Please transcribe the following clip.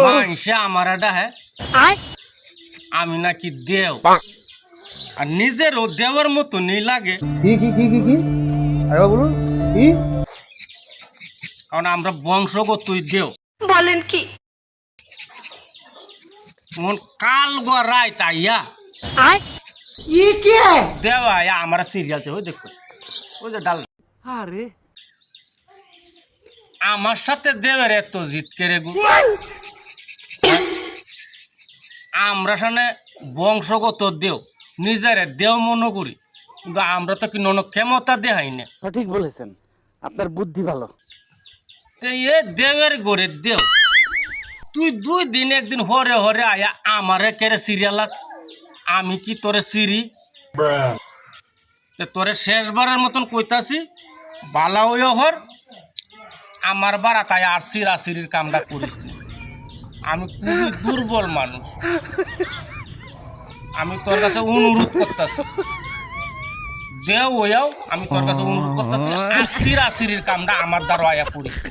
মানসে আমার এটা হ্যাঁ আমি নাকি দেও আর নিজেরও দেওয়ার মতো নেই লাগে। কি আরে বলুন কি? কারণ আমরা বংশগতই দেও। বলেন কি? মন কাল গড়াই তাইয়া দেওয়া আমার সিরিয়াল ওই দেখো ওই যে ডাল আরে আমার সাথে দেবের এত জিত কেড়ে গু আমরা সামনে বংশগত দেও নিজের দেও মনে করি, কিন্তু আমরা তো কি নন ক্ষমতা দেহাই না। সঠিক বলেছেন, আপনার বুদ্ধি ভালো। এ দেবের গড়ে দেও তুই 2 দিন একদিন হরে হরে আয়া আমারে কেড়ে সিরিয়াল আমি কি তোরে সিরি তোরে শেষবারের মতন কইতাছি বালা হইয়া হর আমার বাড়া তাই আর সিরির কামটা করিস না। আমি খুবই দুর্বল মানুষ, আমি তোর কাছে অনুরোধ করতেছি দেও হইয়াও আমি তোর কাছে অনুরোধ করতেছি আর সিরির কামটা আমার দ্বারা আয়া করিস না।